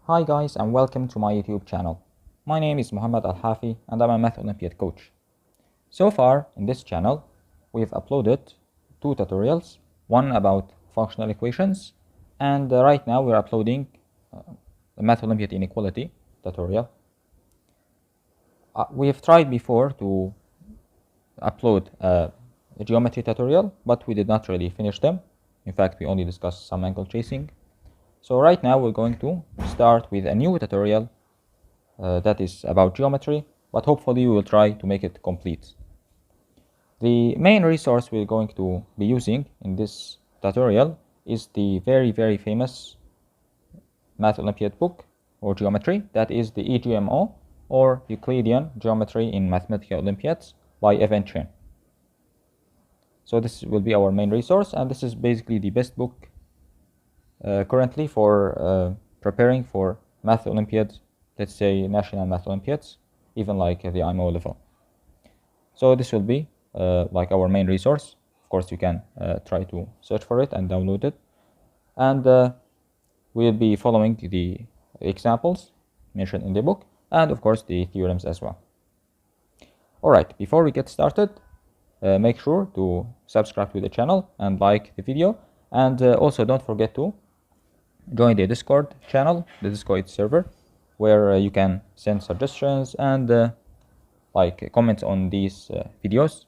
Hi guys, and welcome to my YouTube channel. My name is Muhammad Al-Hafi and I'm a Math Olympiad coach. So far in this channel we've uploaded two tutorials, one about functional equations, and right now we're uploading the Math Olympiad inequality tutorial. We have tried before to upload a geometry tutorial, but we did not really finish them. In fact, we only discussed some angle tracing. So right now we're going to start with a new tutorial that is about geometry, but hopefully we will try to make it complete. The main resource we're going to be using in this tutorial is the very famous Math Olympiad book or geometry, that is the EGMO or Euclidean Geometry in Mathematical Olympiads by Evan Chen. So this will be our main resource, and this is basically the best book currently for preparing for Math Olympiads, let's say National Math Olympiads, even like the IMO level. So this will be like our main resource. Of course, you can try to search for it and download it. And we'll be following the examples mentioned in the book, and of course the theorems as well. Alright, before we get started, make sure to subscribe to the channel and like the video, and also don't forget to join the Discord channel, the Discord server, where you can send suggestions and like comments on these videos,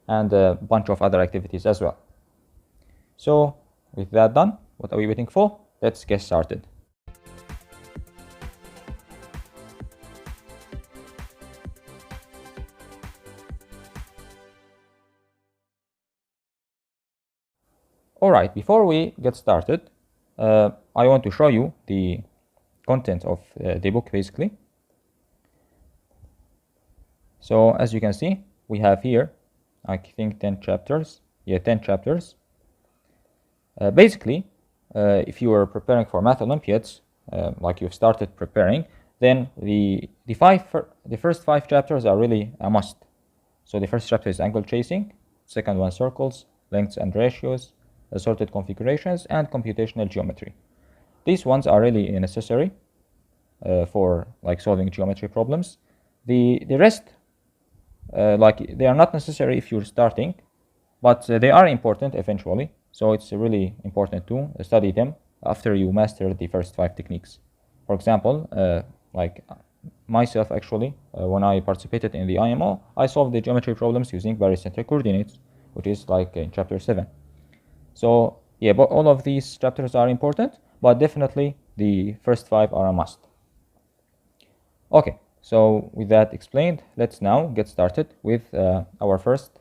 and a bunch of other activities as well. So with that done, what are we waiting for? Let's get started. Alright, before we get started, I want to show you the content of the book basically. So as you can see, we have here, I think 10 chapters. Yeah, 10 chapters. Basically, if you are preparing for Math Olympiads, like you've started preparing, then the first 5 chapters are really a must. So the first chapter is angle tracing, second one circles, lengths and ratios, assorted configurations, and computational geometry. These ones are really necessary for like solving geometry problems. The rest, like they are not necessary if you're starting, but they are important eventually. So it's really important to study them after you master the first 5 techniques. For example, like myself actually, when I participated in the IMO, I solved the geometry problems using barycentric coordinates, which is like in chapter 7. So yeah, but all of these chapters are important, but definitely the first 5 are a must. Okay, so with that explained, let's now get started with our first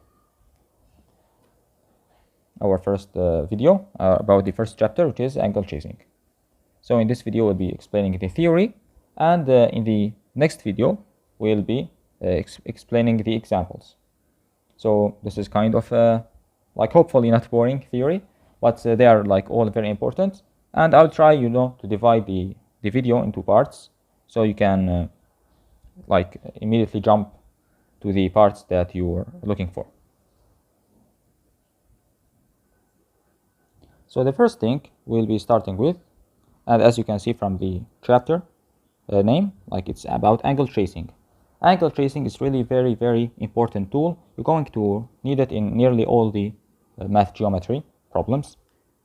video about the first chapter, which is angle tracing. So in this video we'll be explaining the theory, and in the next video we'll be explaining the examples. So this is kind of like hopefully not boring theory, but they are like all very important, and I'll try to divide the video into parts, so you can like immediately jump to the parts that you're looking for. So the first thing we'll be starting with, and as you can see from the chapter name, like it's about angle tracing. Angle tracing is really very important tool. You're going to need it in nearly all the math geometry problems,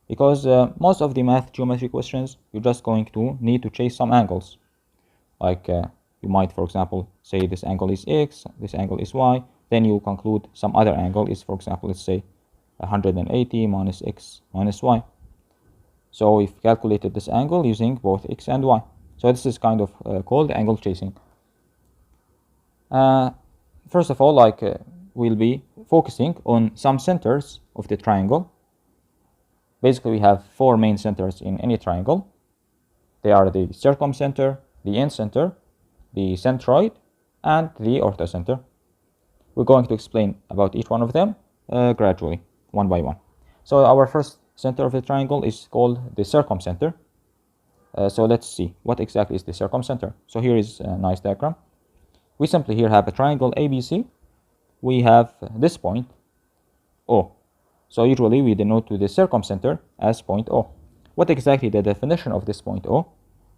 because most of the math geometry questions you're just going to need to trace some angles. Like you might, for example, say this angle is x, this angle is y, then you conclude some other angle is, for example, let's say 180 minus x minus y. So we've calculated this angle using both x and y. So this is kind of called angle tracing. First of all, like we'll be focusing on some centers of the triangle. Basically, we have 4 main centers in any triangle. They are the circumcenter, the incenter, the centroid, and the orthocenter. We're going to explain about each one of them gradually, one by one. So our first center of the triangle is called the circumcenter. So let's see what exactly is the circumcenter. So here is a nice diagram. We simply here have a triangle ABC. We have this point O. So usually we denote to the circumcenter as point O. What exactly the definition of this point O?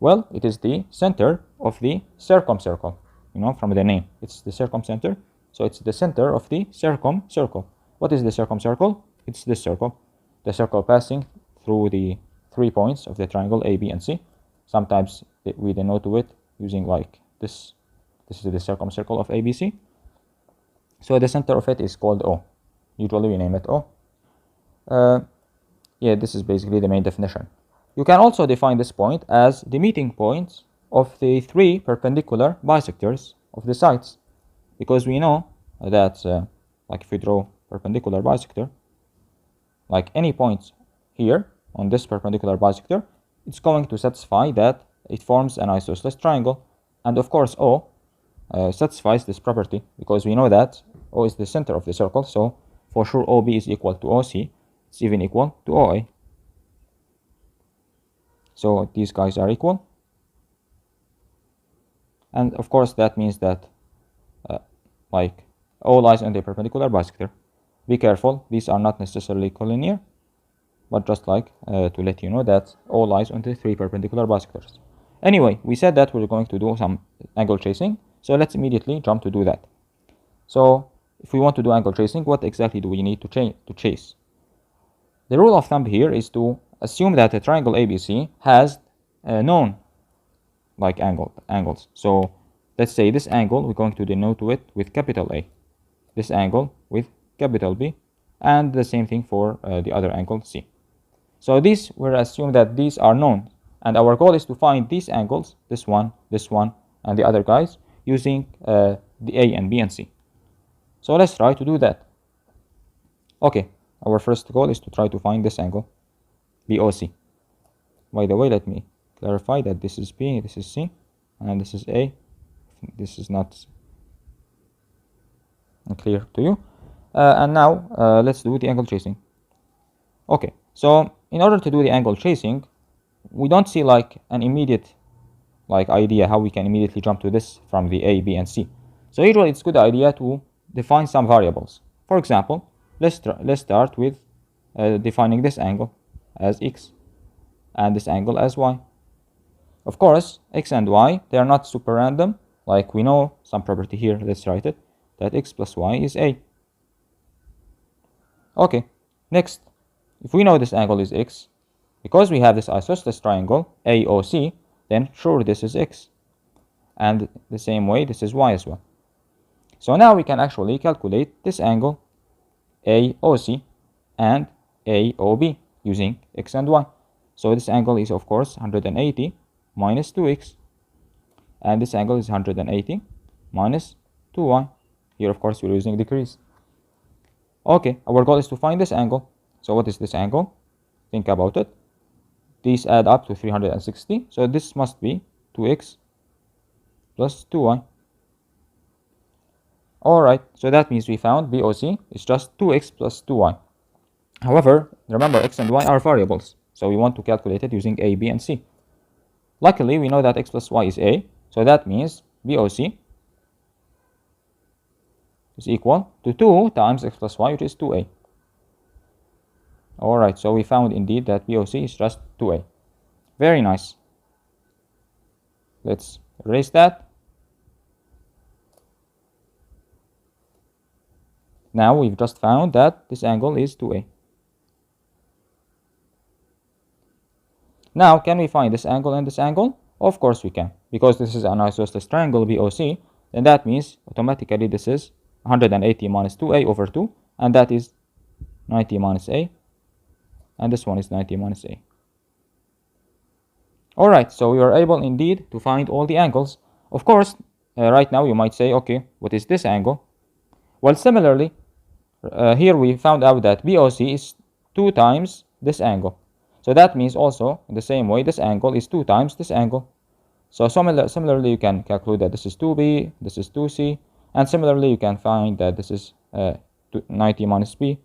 Well, it is the center of the circumcircle. You know, from the name, it's the circumcenter. So it's the center of the circumcircle. What is the circumcircle? It's this circle. The circle passing through the 3 points of the triangle A, B, and C. Sometimes we denote it using like this. This is the circumcircle of ABC. So the center of it is called O. Usually we name it O. Yeah, this is basically the main definition. You can also define this point as the meeting points of the 3 perpendicular bisectors of the sides, because we know that like if we draw perpendicular bisector, like any point here on this perpendicular bisector, it's going to satisfy that it forms an isosceles triangle. And of course O satisfies this property, because we know that O is the center of the circle, so for sure OB is equal to OC. It's even equal to OA. So these guys are equal. And of course that means that like O lies on the perpendicular bisector. Be careful, these are not necessarily collinear, but just like to let you know that O lies on the 3 perpendicular bisectors. Anyway, we said that we're going to do some angle tracing, so let's immediately jump to do that. So if we want to do angle tracing, what exactly do we need to chase? The rule of thumb here is to assume that a triangle ABC has known like angles. So let's say this angle, we're going to denote it with capital A, this angle with capital B, and the same thing for the other angle C. So these, we'll assume that these are known, and our goal is to find these angles, this one, and the other guys, using the A and B and C. So let's try to do that. Okay, our first goal is to try to find this angle, BOC. By the way, let me clarify that this is B, this is C, and this is A. This is not clear to you. And now let's do the angle tracing. Okay, so in order to do the angle tracing, we don't see like an immediate like idea how we can immediately jump to this from the A, B, and C. So usually it's a good idea to define some variables. For example, let's start with defining this angle as X and this angle as Y. Of course, X and Y, they are not super random. Like we know some property here, let's write it, that X plus Y is A. Okay, next, if we know this angle is X, because we have this isosceles triangle AOC, then sure this is X. And the same way, this is Y as well. So now we can actually calculate this angle AOC and AOB using X and Y. So this angle is of course 180 minus 2X, and this angle is 180 minus 2Y. Here of course we're using degrees. Okay, our goal is to find this angle. So what is this angle? Think about it. These add up to 360. So this must be 2x plus 2y. Alright, so that means we found BOC is just 2x plus 2y. However, remember x and y are variables. So we want to calculate it using A, B, and C. Luckily, we know that x plus y is A. So that means BOC is equal to 2 times x plus y, which is 2a. Alright, so we found indeed that BOC is just 2a. Very nice. Let's erase that. Now we've just found that this angle is 2a. Now, can we find this angle and this angle? Of course we can. Because this is an isosceles triangle BOC, then that means automatically this is 180 minus 2a over 2, and that is 90 minus a, and this one is 90 minus a. Alright, so we are able indeed to find all the angles. Of course, right now you might say, okay, what is this angle? Well, similarly, here we found out that BOC is 2 times this angle. So that means also, in the same way, this angle is 2 times this angle. So similarly, you can calculate that this is 2b, this is 2c, and similarly, you can find that this is 90 minus b,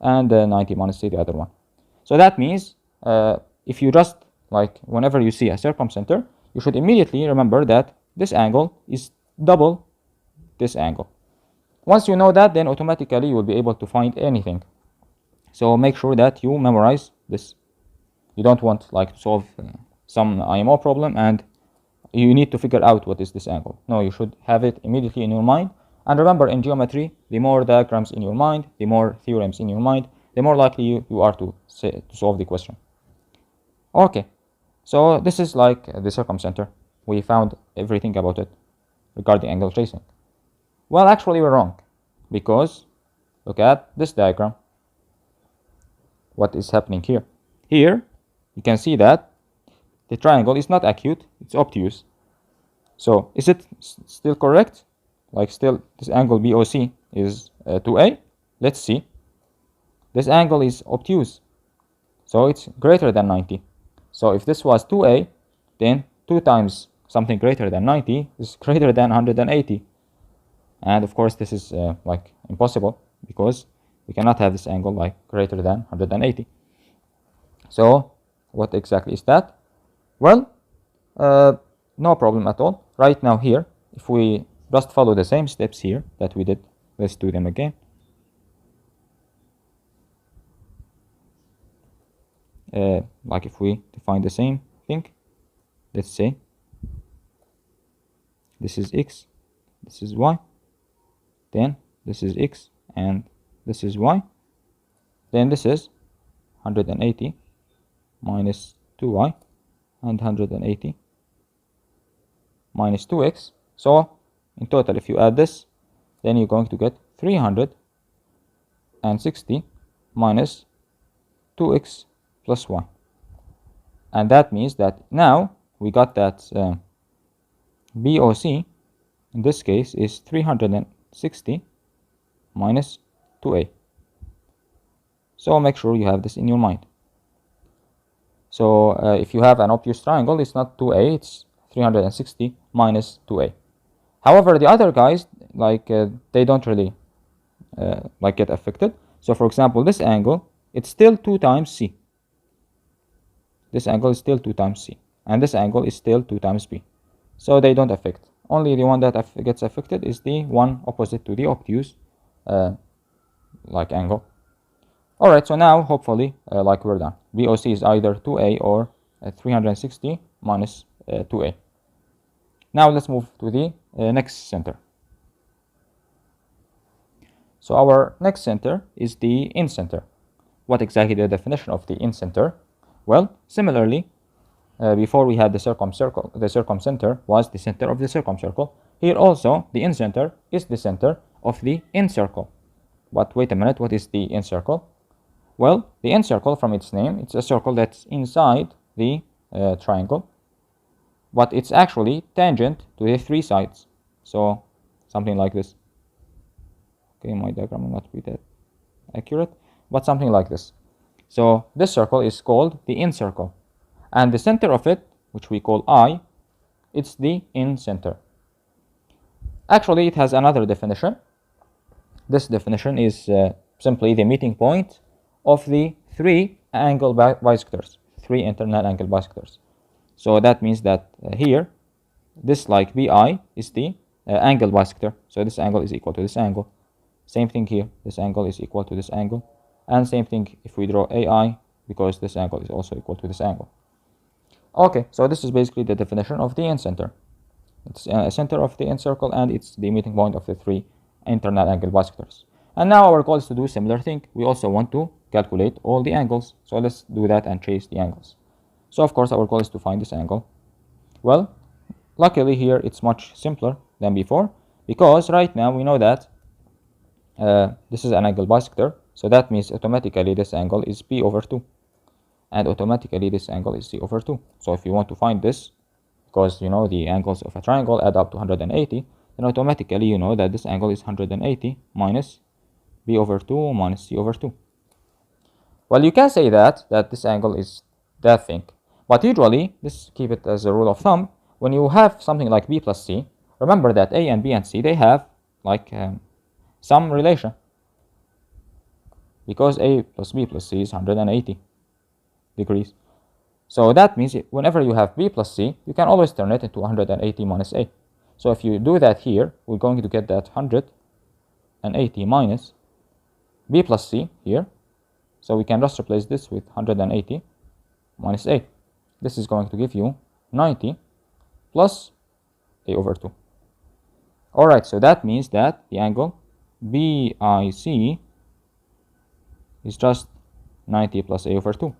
and 90 minus c, the other one. So that means, if you just, like, whenever you see a circumcenter, you should immediately remember that this angle is double this angle. Once you know that, then automatically you will be able to find anything. So make sure that you memorize this. You don't want like to solve some IMO problem and you need to figure out what is this angle. No, you should have it immediately in your mind. And remember, in geometry, the more diagrams in your mind, the more theorems in your mind, the more likely you are to solve the question. Okay, so this is like the circumcenter. We found everything about it regarding angle tracing. Well, actually we're wrong, because look at this diagram. What is happening here? Here you can see that the triangle is not acute, it's obtuse. So is it still correct? Like still this angle BOC is 2A? Let's see. This angle is obtuse, so it's greater than 90. So if this was 2A, then 2 times something greater than 90 is greater than 180. And of course this is like impossible, because we cannot have this angle like greater than 180. So what exactly is that? Well, no problem at all. Right now here, if we just follow the same steps here that we did, let's do them again. Like if we define the same thing, let's say this is x, this is y, then this is x, and this is y, then this is 180 minus 2y, and 180 minus 2x. So in total, if you add this, then you're going to get 360 minus 2x plus y. And that means that now we got that BOC in this case is 360 minus 2a. So make sure you have this in your mind. So if you have an obtuse triangle, it's not 2a, it's 360 minus 2a. However, the other guys, like they don't really like get affected. So for example, this angle, it's still 2 times c. This angle is still 2 times c, and this angle is still 2 times b. So they don't affect. Only the one that gets affected is the one opposite to the obtuse like angle. Alright, so now hopefully like we're done. BOC is either 2a or 360 minus 2a. Now let's move to the next center. So our next center is the incenter. What exactly the definition of the incenter? Well, similarly, before we had the circumcircle, the circumcenter was the center of the circumcircle. Here also, the incenter is the center of the incircle. But wait a minute, what is the incircle? Well, the incircle, from its name, it's a circle that's inside the triangle, but it's actually tangent to the 3 sides. So something like this. Okay, my diagram will not be that accurate, but something like this. So this circle is called the incircle, and the center of it, which we call I, it's the incenter. Actually, it has another definition. This definition is simply the meeting point of the 3 angle bisectors, 3 internal angle bisectors. So that means that here, this like BI is the angle bisector. So this angle is equal to this angle. Same thing here, this angle is equal to this angle. And same thing if we draw AI, because this angle is also equal to this angle. Okay, so this is basically the definition of the incenter. It's a center of the incircle, and it's the meeting point of the 3 internal angle bisectors. And now our goal is to do a similar thing. We also want to calculate all the angles. So let's do that and trace the angles. So of course our goal is to find this angle. Well, luckily here it's much simpler than before, because right now we know that this is an angle bisector. So that means automatically this angle is p over 2. And automatically this angle is c over 2. So if you want to find this, because you know the angles of a triangle add up to 180, then automatically you know that this angle is 180 minus b over 2 minus c over 2. Well, you can say that this angle is that thing. But usually, this keep it as a rule of thumb, when you have something like b plus c, remember that a and b and c, they have like some relation. Because a plus b plus c is 180 degrees. So that means whenever you have b plus c, you can always turn it into 180 minus a. So if you do that here, we're going to get that 180 minus b plus c here. So we can just replace this with 180 minus a. this is going to give you 90 plus a over 2. Alright, so that means that the angle BIC is just 90 plus a over 2.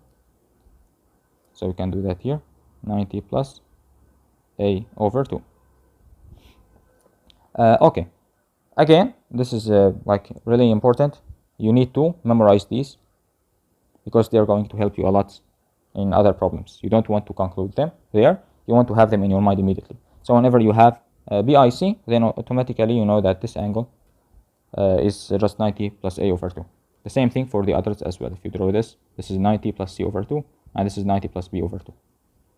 So we can do that here, 90 plus a over 2. Okay, again, this is like really important. You need to memorize these because they're going to help you a lot in other problems. You don't want to conclude them there, you want to have them in your mind immediately. So whenever you have BIC, then automatically you know that this angle is just 90 plus a over 2. The same thing for the others as well. If you draw this, this is 90 plus c over 2, and this is 90 plus b over 2.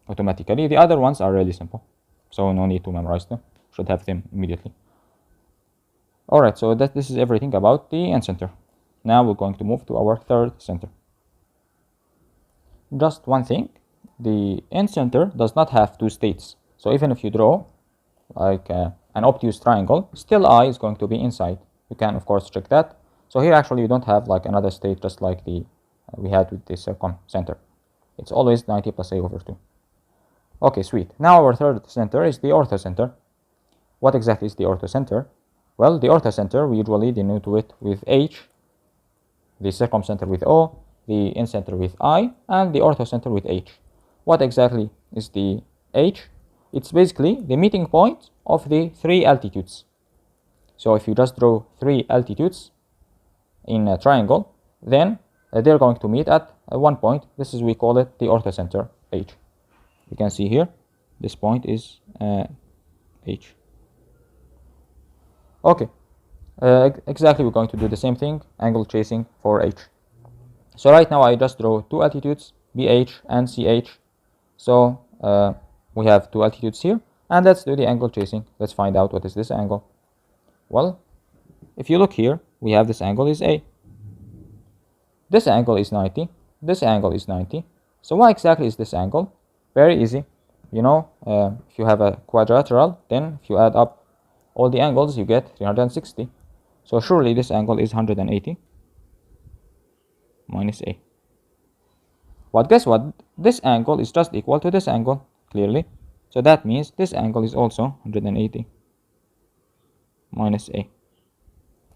Automatically, the other ones are really simple, so no need to memorize them. Should have them immediately. Alright, so this is everything about the incenter. Now we're going to move to our third center. Just one thing, the incenter does not have two states. So even if you draw like an obtuse triangle, still I is going to be inside. You can of course check that. So here actually you don't have like another state just like the we had with the circumcenter. It's always 90 plus a over 2. Okay, sweet. Now our third center is the orthocenter. What exactly is the orthocenter? Well, the orthocenter we usually denote it with H, the circumcenter with O, the incenter with I, and the orthocenter with H. What exactly is the H? It's basically the meeting point of the three altitudes. So if you just draw three altitudes in a triangle, then they're going to meet at one point. This is, we call it the orthocenter H. You can see here, this point is H. Okay, exactly, we're going to do the same thing, angle tracing for H. So right now I just draw two altitudes, BH and CH. So we have two altitudes here, and let's do the angle tracing. Let's find out what is this angle. Well, if you look here, we have this angle is A. This angle is 90. This angle is 90. So what exactly is this angle? Very easy. You know, if you have a quadrilateral, then if you add up all the angles, you get 360. So surely this angle is 180 minus A. But guess what? This angle is just equal to this angle, clearly. So that means this angle is also 180 minus A.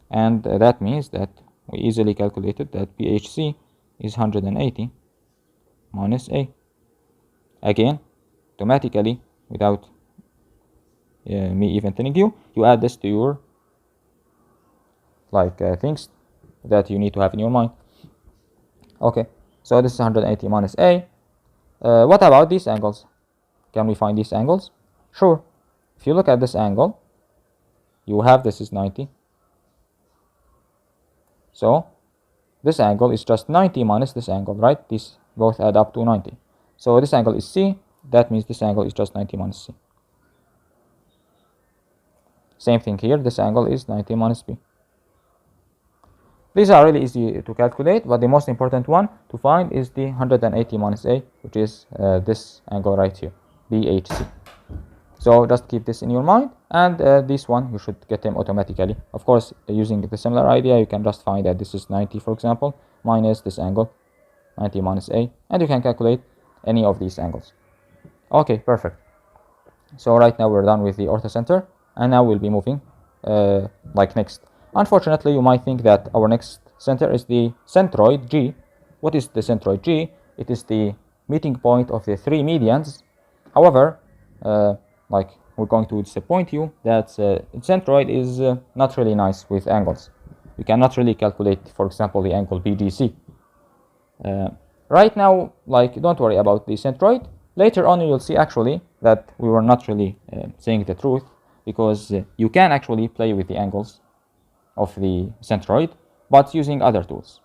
And that means that we easily calculated that BHC is 180 minus A. Again, automatically, without me even telling you, you add this to your things that you need to have in your mind. Okay, so this is 180 minus A. What about these angles? Can we find these angles? Sure. If you look at this angle, you have this is 90. So this angle is just 90 minus this angle, right? These both add up to 90. So this angle is C. That means this angle is just 90 minus C. Same thing here. This angle is 90 minus B. These are really easy to calculate, but the most important one to find is the 180 minus A, which is this angle right here, BHC. So just keep this in your mind, and this one you should get them automatically. Of course, using the similar idea, you can just find that this is 90, for example, minus this angle, 90 minus A, and you can calculate any of these angles. Okay, perfect. So right now we're done with the orthocenter, and now we'll be moving next. Unfortunately, you might think that our next center is the centroid G. What is the centroid G? It is the meeting point of the three medians. However, we're going to disappoint you that centroid is not really nice with angles. You cannot really calculate, for example, the angle BGC. Right now, don't worry about the centroid. Later on, you'll see actually that we were not really saying the truth, because you can actually play with the angles of the centroid, but using other tools.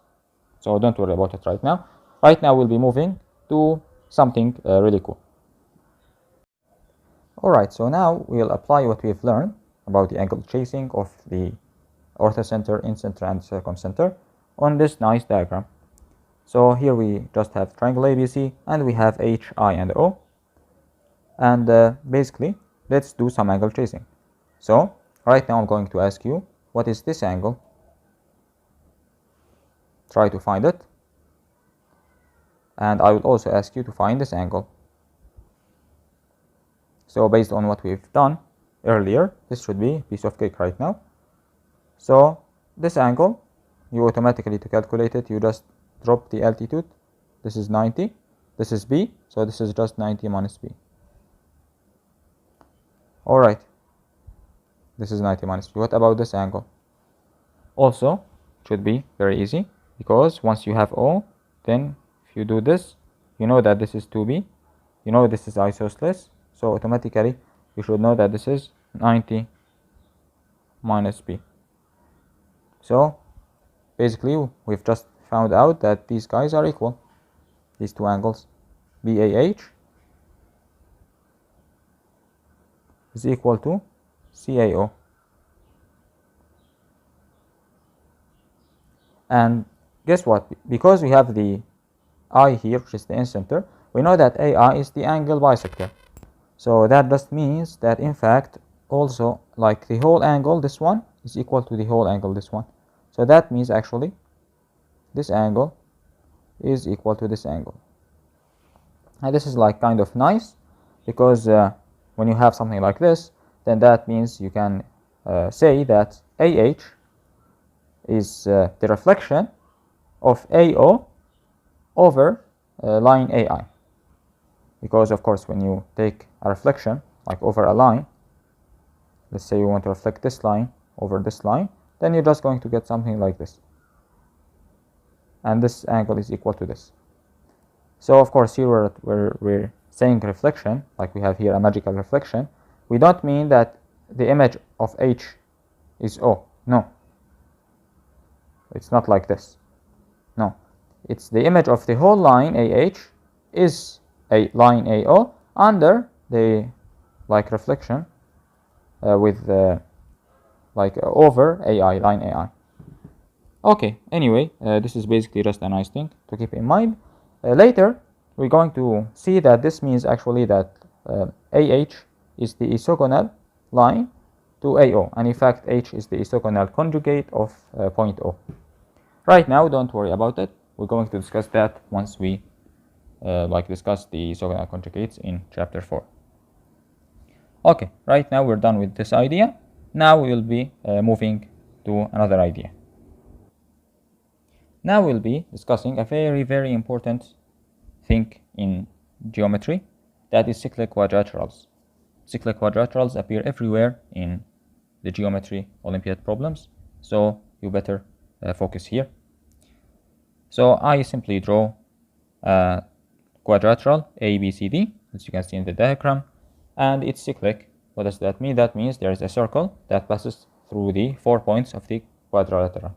So don't worry about it right now. Right now, we'll be moving to something really cool. Alright, so now we'll apply what we've learned about the angle tracing of the orthocenter, incenter, and circumcenter on this nice diagram. So here we just have triangle ABC, and we have H, I, and O. And basically, let's do some angle tracing. So right now I'm going to ask you, what is this angle? Try to find it. And I will also ask you to find this angle. So based on what we've done earlier, this should be a piece of cake right now. So this angle, you automatically, to calculate it, you just drop the altitude. This is 90, this is B, so this is just 90 minus B. Alright, this is 90 minus B. What about this angle? Also, should be very easy, because once you have O, then if you do this, you know that this is 2B, you know this is isosceles, so automatically you should know that this is 90 minus B. So basically we've just found out that these guys are equal, these two angles. BAH is equal to CAO. And guess what? Because we have the I here, which is the incenter, we know that AI is the angle bisector. So that just means that in fact also like the whole angle, this one, is equal to the whole angle, this one. So that means actually this angle is equal to this angle. And this is like kind of nice, because when you have something like this, then that means you can say that AH is the reflection of AO over line AI. Because of course when you take a reflection like over a line, let's say you want to reflect this line over this line, then you're just going to get something like this, and this angle is equal to this. So of course here we're saying reflection, like we have here a magical reflection. We don't mean that the image of H is O. No, it's not like this. No, it's the image of the whole line AH is a line AO under the like reflection with like over AI, line AI. Okay, anyway, this is basically just a nice thing to keep in mind. Later we're going to see that this means actually that AH is the isogonal line to AO, and in fact H is the isogonal conjugate of point O. Right now don't worry about it, we're going to discuss that once we like discuss the isogonal conjugates in chapter 4. Okay, right now we're done with this idea. Now we will be moving to another idea. Now we'll be discussing a very important thing in geometry, that is cyclic quadrilaterals. Cyclic quadrilaterals appear everywhere in the geometry Olympiad problems, so you better focus here. So I simply draw a quadrilateral ABCD, as you can see in the diagram, and it's cyclic. What does that mean? That means there is a circle that passes through the 4 points of the quadrilateral.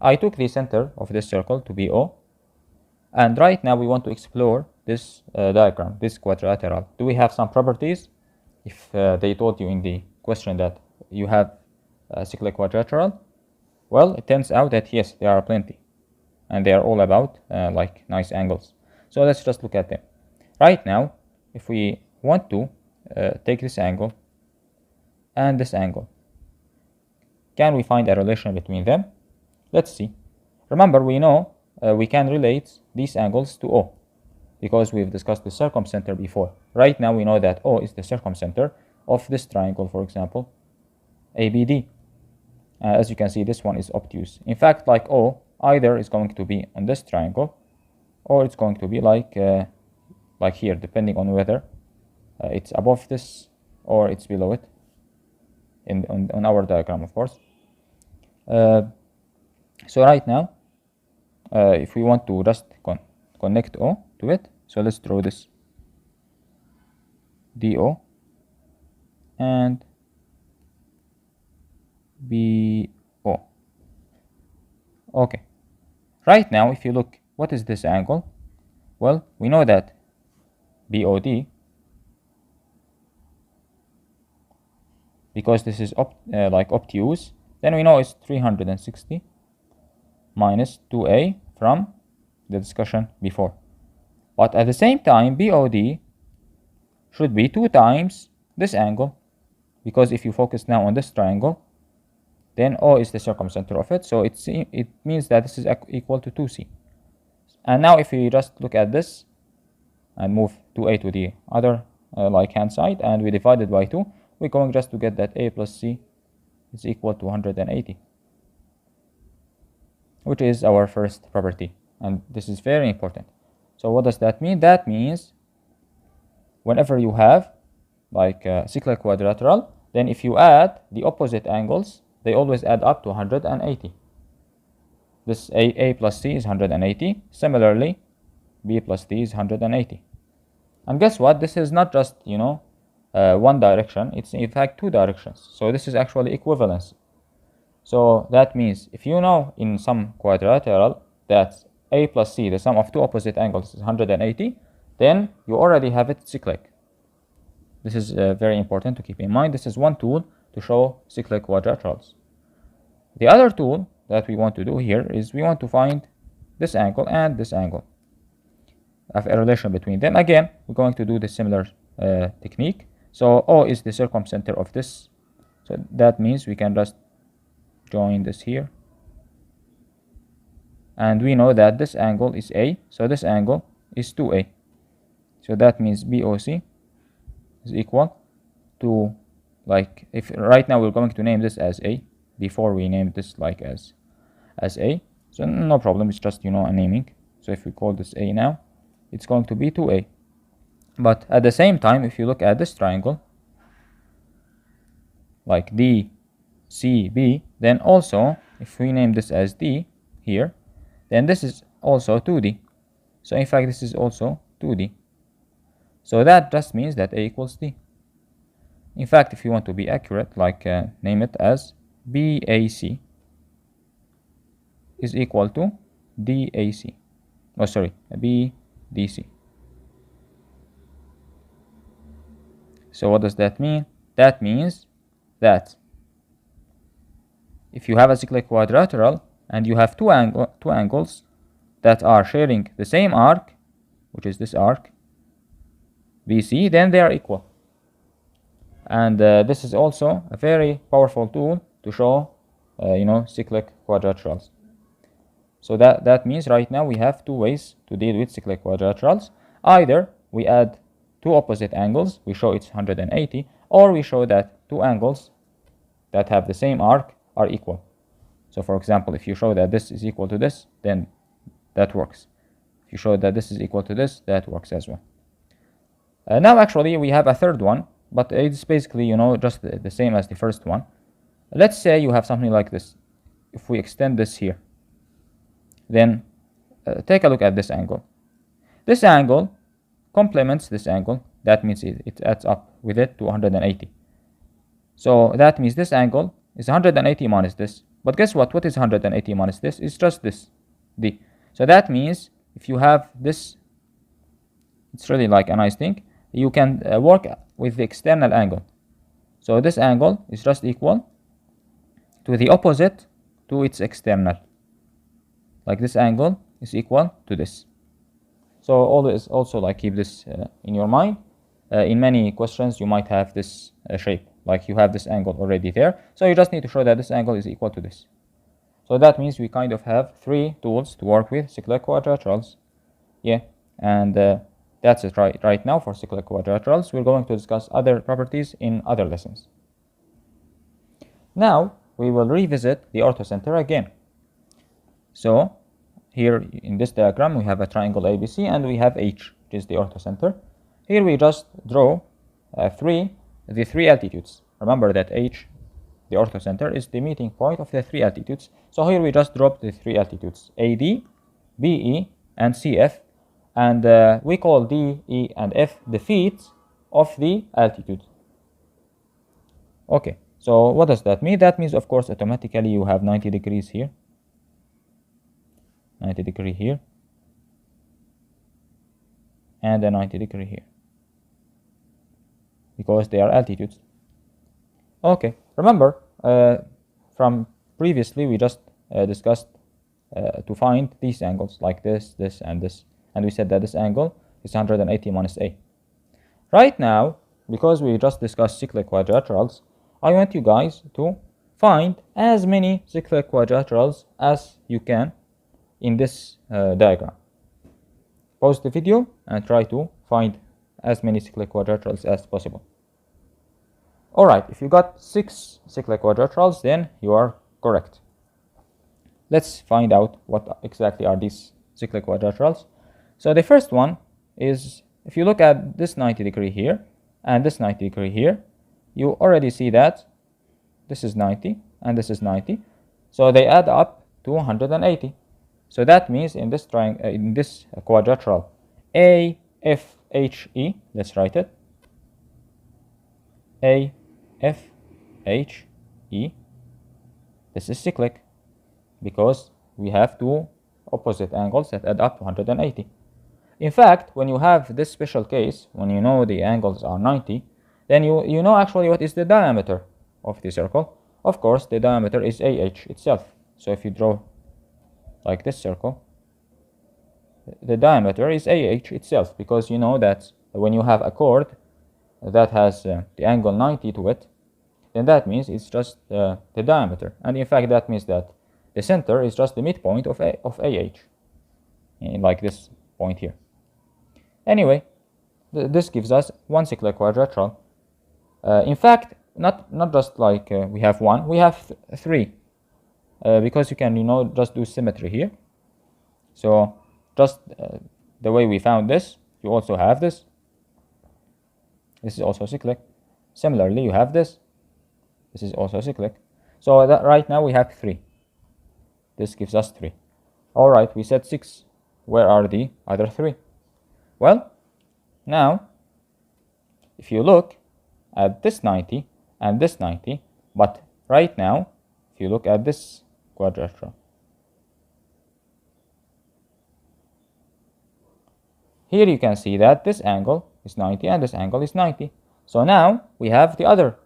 I took the center of this circle to be O, and right now we want to explore this diagram, this quadrilateral. Do we have some properties? If they told you in the question that you have a cyclic quadrilateral, well, it turns out that yes, there are plenty, and they are all about like nice angles. So let's just look at them. Right now, if we want to take this angle and this angle, can we find a relation between them? Let's see. Remember, we know we can relate these angles to O, because we've discussed the circumcenter before. Right now we know that O is the circumcenter of this triangle, for example, ABD. As you can see, this one is obtuse. In fact, like O, either is going to be on this triangle, or it's going to be like here, depending on whether it's above this or it's below it on our diagram, of course. So right now, if we want to just connect O to it, so let's draw this DO and BO. Okay, right now if you look, what is this angle? Well, we know that BOD, because this is like obtuse, then we know it's 360 minus 2A from the discussion before. But at the same time, BOD should be 2 times this angle, because if you focus now on this triangle, then O is the circumcenter of it, so it means that this is equal to 2C. And now if we just look at this and move 2A to the other like hand side, and we divide it by 2, we're going just to get that a plus c is equal to 180, which is our first property, and this is very important. So what does that mean? That means whenever you have like a cyclic quadrilateral, then if you add the opposite angles, they always add up to 180. This a plus c is 180. Similarly, b plus d is 180. And guess what? This is not just, one direction. It's in fact two directions. So this is actually equivalency. So that means if you know in some quadrilateral that a plus c, the sum of two opposite angles, is 180, then you already have it cyclic. This is very important to keep in mind. This is one tool to show cyclic quadrilaterals. The other tool that we want to do here is we want to find this angle and this angle, have a relation between them. Again, we're going to do the similar technique. So O is the circumcenter of this. So that means we can just join this here. And we know that this angle is A, so this angle is 2A. So that means BOC is equal to, like, if right now we're going to name this as A, before we name this like as A. So no problem, it's just, a naming. So if we call this A now, it's going to be 2A. But at the same time, if you look at this triangle, like DCB, then also, if we name this as D here, then this is also 2D. So in fact, this is also 2D. So that just means that A equals D. In fact, if you want to be accurate, like name it as BAC is equal to DAC. Oh, sorry, BDC. So what does that mean? That means that if you have a cyclic quadrilateral and you have two angles that are sharing the same arc, which is this arc BC, then they are equal. And this is also a very powerful tool to show, cyclic quadrilaterals. So that means right now we have two ways to deal with cyclic quadrilaterals. Either we add two opposite angles, we show it's 180, or we show that two angles that have the same arc are equal. So for example, if you show that this is equal to this, then that works. If you show that this is equal to this, that works as well. Now actually we have a third one, but it's basically, just the same as the first one. Let's say you have something like this. If we extend this here, then take a look at this angle. This angle complements this angle. That means it adds up with it to 180. So that means this angle is 180 minus this. But guess what? What is 180 minus this? It's just this, D. So that means if you have this, it's really like a nice thing. You can work with the external angle. So this angle is just equal to the opposite to its external. Like this angle is equal to this. So always also like keep this in your mind. In many questions you might have this shape, like you have this angle already there. So you just need to show that this angle is equal to this. So that means we kind of have three tools to work with cyclic quadrilaterals. Yeah, and that's it right now for cyclic quadrilaterals. We're going to discuss other properties in other lessons. Now we will revisit the orthocenter again. So here in this diagram we have a triangle ABC and we have H, which is the orthocenter. Here we just draw the three altitudes. Remember that H, the orthocenter, is the meeting point of the three altitudes. So here we just drop the three altitudes, AD, BE, and CF. And we call D, E, and F the feet of the altitude. Okay, so what does that mean? That means, of course, automatically you have 90 degrees here, 90 degree here, and a 90 degree here, because they are altitudes. Okay, remember, from previously we just discussed to find these angles, like this, this, and this. And we said that this angle is 180 minus A. Right now, because we just discussed cyclic quadrilaterals, I want you guys to find as many cyclic quadrilaterals as you can in this diagram. Pause the video and try to find as many cyclic quadrilaterals as possible. Alright, if you got 6 cyclic quadrilaterals, then you are correct. Let's find out what exactly are these cyclic quadrilaterals. So the first one is, if you look at this 90-degree here and this 90-degree here, you already see that this is 90 and this is 90. So they add up to 180. So that means in this quadrilateral AFHE, let's write it, AFHE, this is cyclic because we have two opposite angles that add up to 180. In fact, when you have this special case, when you know the angles are 90, then you know actually what is the diameter of the circle. Of course, the diameter is AH itself. So if you draw like this circle, the diameter is AH itself, because you know that when you have a chord that has the angle 90 to it, then that means it's just the diameter. And in fact, that means that the center is just the midpoint of AH, like this point here. Anyway, this gives us one cyclic quadrilateral. In fact, not just like we have one, we have three, because you can, just do symmetry here. So just the way we found this, you also have this. This is also cyclic. Similarly, you have this. This is also cyclic. So that right now we have 3. This gives us 3. All right, we said 6. Where are the other 3? Well, now, if you look at this 90 and this 90, but right now, if you look at this quadrilateral, here you can see that this angle is 90 and this angle is 90. So now we have the other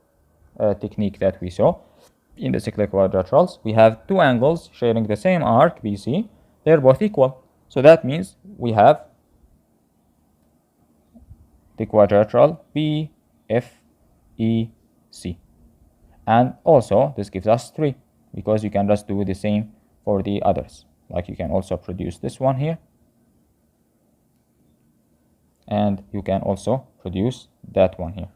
technique that we saw in the cyclic quadrilaterals. We have two angles sharing the same arc BC. They're both equal. So that means we have the quadrilateral BFEC. And also this gives us 3, because you can just do the same for the others. Like you can also produce this one here, and you can also produce that one here.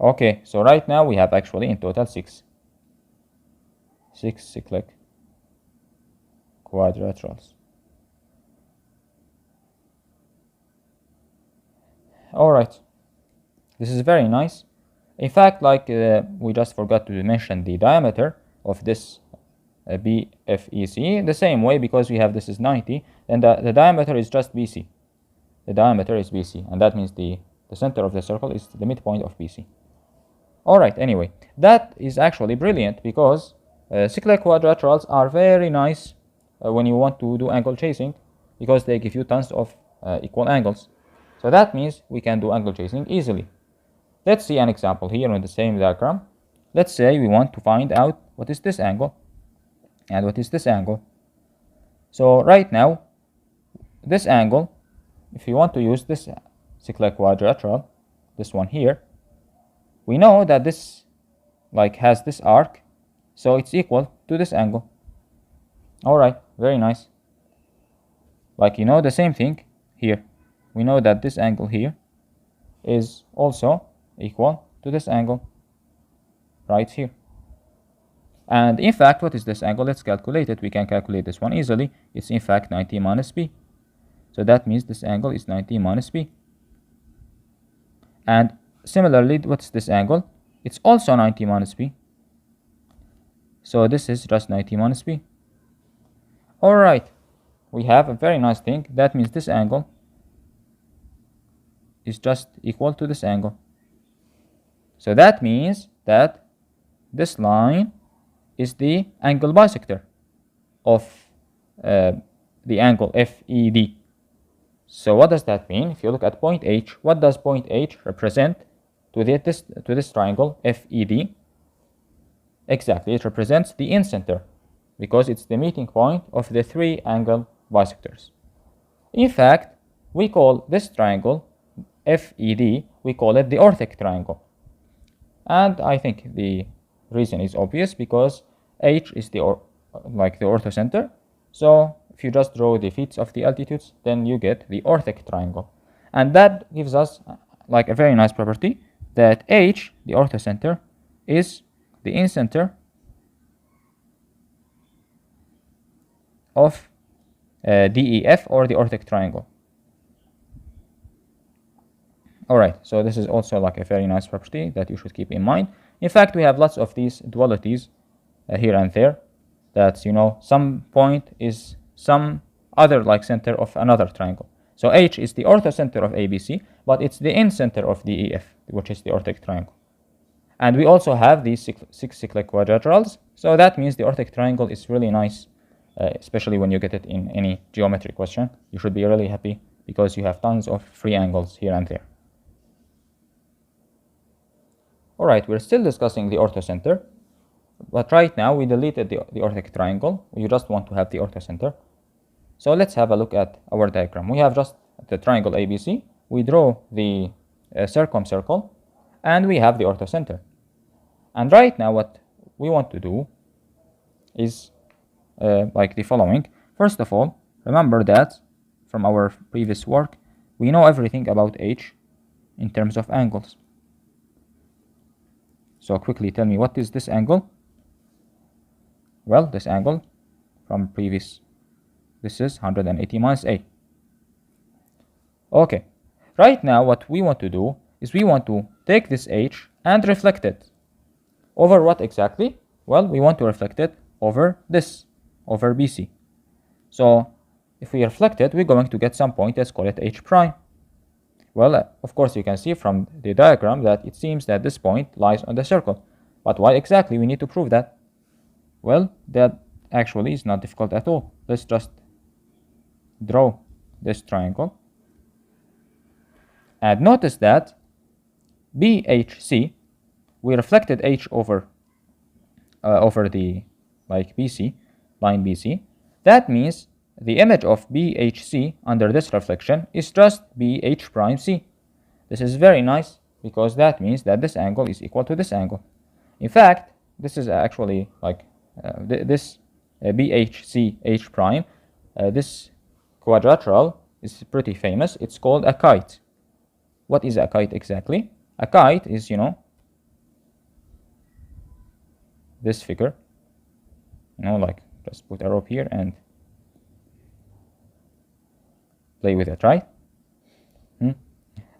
Okay, so right now we have actually in total 6 cyclic quadrilaterals. All right, this is very nice. In fact, like we just forgot to mention the diameter of this BFEC the same way, because we have this is 90, and the diameter is just BC. The diameter is BC, and that means the center of the circle is the midpoint of BC. Alright, anyway, that is actually brilliant, because cyclic quadrilaterals are very nice when you want to do angle chasing, because they give you tons of equal angles. So that means we can do angle chasing easily. Let's see an example here in the same diagram. Let's say we want to find out what is this angle and what is this angle. So right now, this angle, if you want to use this cyclic quadrilateral, this one here, we know that this has this arc, so it's equal to this angle. Alright, very nice. The same thing here. We know that this angle here is also equal to this angle right here. And in fact, what is this angle? Let's calculate it. We can calculate this one easily. It's in fact 90 minus b. So that means this angle is 90 minus b. And similarly, what's this angle? It's also 90 minus b. So this is just 90 minus b. Alright, we have a very nice thing. That means this angle is just equal to this angle. So that means that this line is the angle bisector of the angle FED. So what does that mean? If you look at point H, what does point H represent to this triangle FED? Exactly, it represents the incenter, because it's the meeting point of the 3 angle bisectors. In fact, we call this triangle FED, we call it the Orthic Triangle. And I think the reason is obvious, because H is the orthocenter. So if you just draw the feet of the altitudes, then you get the Orthic Triangle. And that gives us like a very nice property that H, the orthocenter, is the incenter of DEF or the Orthic Triangle. Alright, so this is also like a very nice property that you should keep in mind. In fact, we have lots of these dualities here and there. That, you know, some point is some other like center of another triangle. So H is the orthocenter of ABC, but it's the incenter of DEF, which is the Orthic Triangle. And we also have these six cyclic quadrilaterals. So that means the Orthic Triangle is really nice, especially when you get it in any geometry question. You should be really happy because you have tons of free angles here and there. Alright, we're still discussing the orthocenter, but right now we deleted the Orthic Triangle. You just want to have the orthocenter. So let's have a look at our diagram. We have just the triangle ABC. We draw the circumcircle, and we have the orthocenter. And right now what we want to do is like the following. First of all, remember that from our previous work, we know everything about H in terms of angles. So quickly tell me, what is this angle? Well, this angle from previous, this is 180 minus A. Okay, right now what we want to do is we want to take this H and reflect it. Over what exactly? Well, we want to reflect it over this, over BC. So if we reflect it, we're going to get some point, let's call it H prime. Well, of course, you can see from the diagram that it seems that this point lies on the circle. But why exactly? We need to prove that. Well, that actually is not difficult at all. Let's just draw this triangle. And notice that BHC, we reflected H over the like BC, line BC. That means the image of BHC under this reflection is just BH prime C. This is very nice because that means that this angle is equal to this angle. In fact, this is actually like this BHC H prime. This quadrilateral is pretty famous. It's called a kite. What is a kite exactly? A kite is, you know, this figure. You know, like just put a rope here and play with it, right?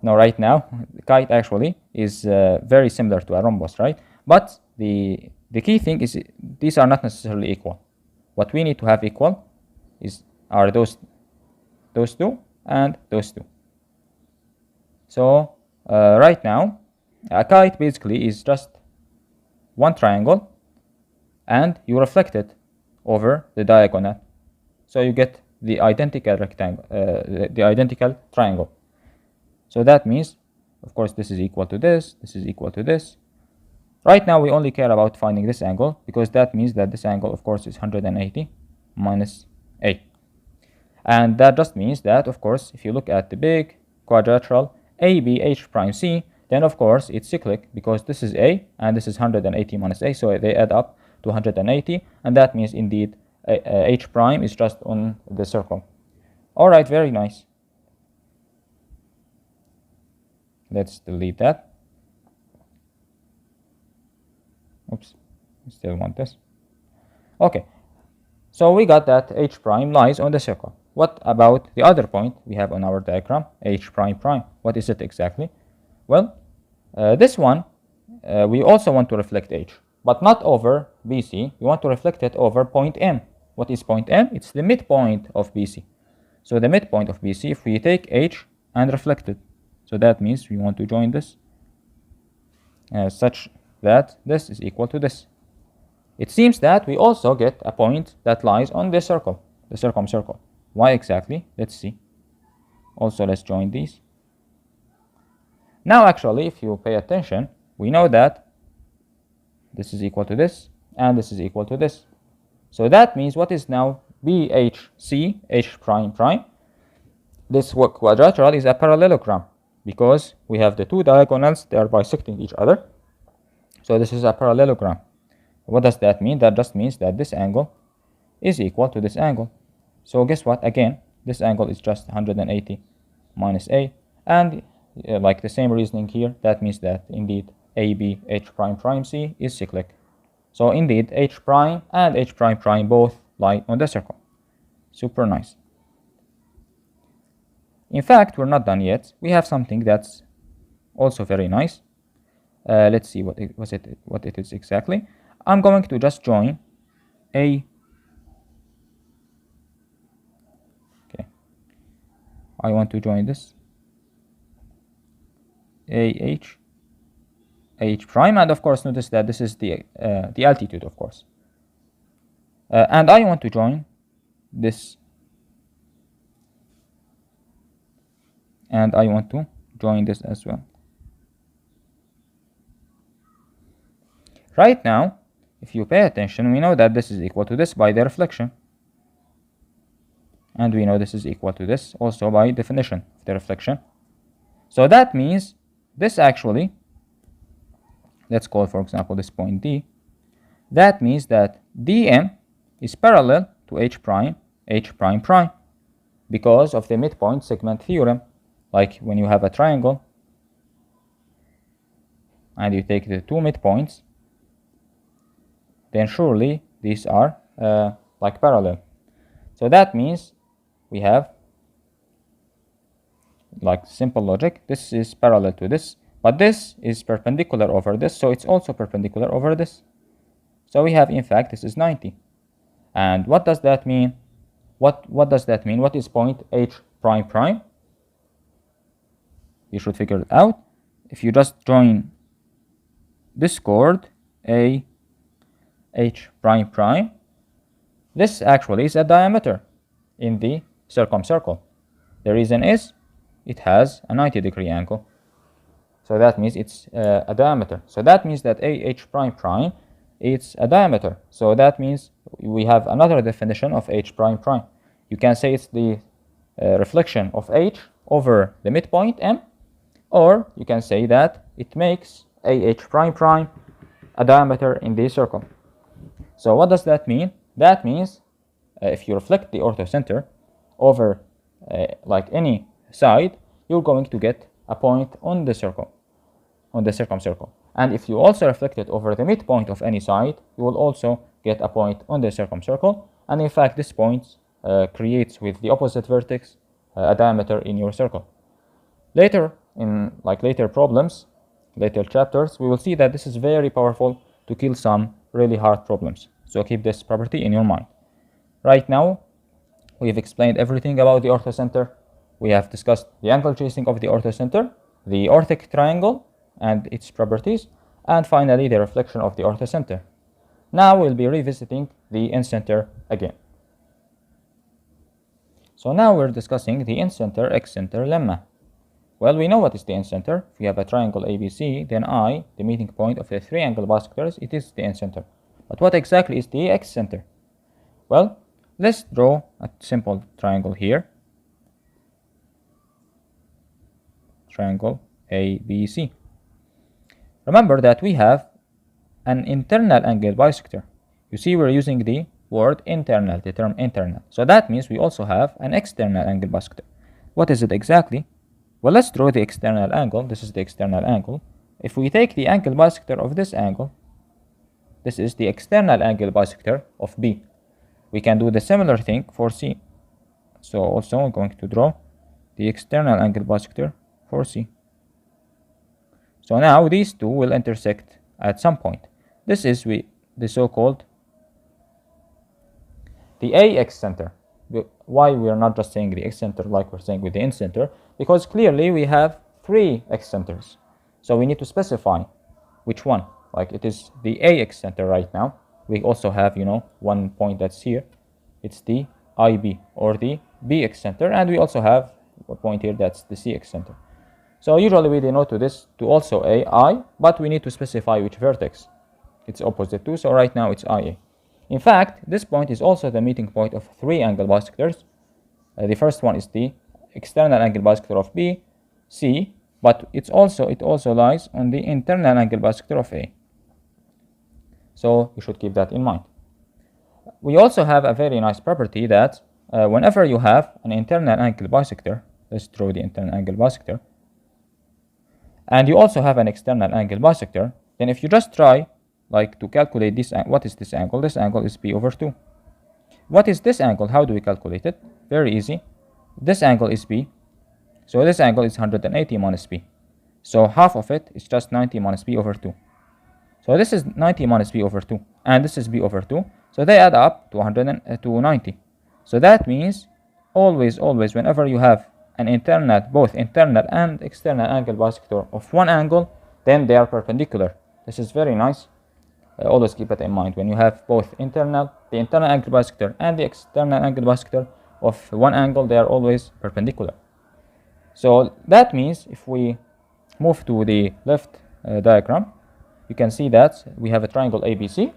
No, right now, the kite actually is very similar to a rhombus, right? But the key thing is these are not necessarily equal. What we need to have equal are those two and those two. So right now, a kite basically is just one triangle, and you reflect it over the diagonal. So you get the identical rectangle, the identical triangle. So that means, of course, this is equal to this, this is equal to this. Right now, we only care about finding this angle, because that means that this angle, of course, is 180 minus A. And that just means that, of course, if you look at the big quadrilateral ABH prime C, then, of course, it's cyclic, because this is A, and this is 180 minus A, so they add up to 180, and that means, indeed, H prime is just on the circle. All right, very nice. Let's delete that. Oops, I still want this. Okay, so we got that H prime lies on the circle. What about the other point we have on our diagram, H prime prime? What is it exactly? Well, this one, we also want to reflect H, but not over BC. We want to reflect it over point M. What is point M? It's the midpoint of BC. So the midpoint of BC, if we take H and reflect it, so that means we want to join this such that this is equal to this. It seems that we also get a point that lies on the circle, the circumcircle. Why exactly? Let's see. Also, let's join these. Now, actually, if you pay attention, we know that this is equal to this, and this is equal to this. So that means what is now BHC, H prime prime? This quadrilateral is a parallelogram, because we have the two diagonals, they are bisecting each other. So this is a parallelogram. What does that mean? That just means that this angle is equal to this angle. So guess what? Again, this angle is just 180 minus A, And like the same reasoning here, that means that indeed AB H prime prime C is cyclic. So indeed H prime and H prime prime both lie on the circle. Super nice. In fact, we're not done yet. We have something that's also very nice. Let's see what it is exactly. I'm going to just join a. Okay. I want to join this. AH H prime, and of course notice that this is the altitude, of course. And I want to join this. And I want to join this as well. Right now, if you pay attention, we know that this is equal to this by the reflection. And we know this is equal to this also by definition of the reflection. So that means this actually, let's call for example this point D. That means that dm is parallel to H prime prime because of the midpoint segment theorem. Like when you have a triangle and you take the two midpoints, then surely these are like parallel. So that means we have like simple logic. This is parallel to this, but this is perpendicular over this, so it's also perpendicular over this. So we have, in fact, this is 90. And what does that mean? What does that mean? What is point H prime prime? You should figure it out. If you just join this chord, A H prime prime, this actually is a diameter in the circumcircle. The reason is it has a 90-degree angle. So that means it's a diameter. So that means that AH prime prime, it's a diameter. So that means we have another definition of H prime prime. You can say it's the reflection of H over the midpoint M, or you can say that it makes AH prime prime a diameter in the circle. So what does that mean? That means if you reflect the orthocenter over like any side, you're going to get a point on the circle, on the circumcircle. And if you also reflect it over the midpoint of any side, you will also get a point on the circumcircle. And in fact, this point creates with the opposite vertex a diameter in your circle. Later, in later problems, later chapters, we will see that this is very powerful to kill some really hard problems. So keep this property in your mind. Right now, we have explained everything about the orthocenter. We have discussed the angle tracing of the orthocenter, the Orthic Triangle and its properties, and finally the reflection of the orthocenter. Now we'll be revisiting the Incenter again. So now we're discussing the Incenter, Excenter lemma. Well, we know what is the Incenter. If you have a triangle ABC, then I, the meeting point of the three angle bisectors, it is the Incenter. But what exactly is the Excenter? Well, let's draw a simple triangle here. Triangle ABC. Remember that we have an internal angle bisector. You see, we're using the word internal, the term internal. So that means we also have an external angle bisector. What is it exactly? Well, let's draw the external angle. This is the external angle. If we take the angle bisector of this angle, this is the external angle bisector of B. We can do the similar thing for C. So also I'm going to draw the external angle bisector for C. So now these two will intersect at some point. This is the so-called the Excenter. Why we are not just saying the Excenter like we're saying with the Incenter? Because clearly we have three Excenters. So we need to specify which one. Like it is the Excenter right now. We also have, one point that's here. It's the IB or the B Excenter, and we also have a point here that's the C Excenter. So usually we denote this to also AI, but we need to specify which vertex it's opposite to. So right now it's IA. In fact, this point is also the meeting point of three angle bisectors. The first one is the external angle bisector of B, C, but it also lies on the internal angle bisector of A. So you should keep that in mind. We also have a very nice property that whenever you have an internal angle bisector, let's draw the internal angle bisector. and you also have an external angle bisector, then if you just try like to calculate this, what is this angle? This angle is b over 2. What is this angle? How do we calculate it? Very easy. This angle is b, so this angle is 180 minus b. So half of it is just 90 minus b over 2. So this is 90 minus b over 2, and this is b over 2. So they add up to 90. So that means always, whenever you have an internal, both internal and external angle bisector of one angle, then they are perpendicular. This is very nice. Always keep it in mind. When you have both the internal angle bisector and the external angle bisector of one angle, they are always perpendicular. So that means if we move to the left diagram, you can see that we have a triangle ABC.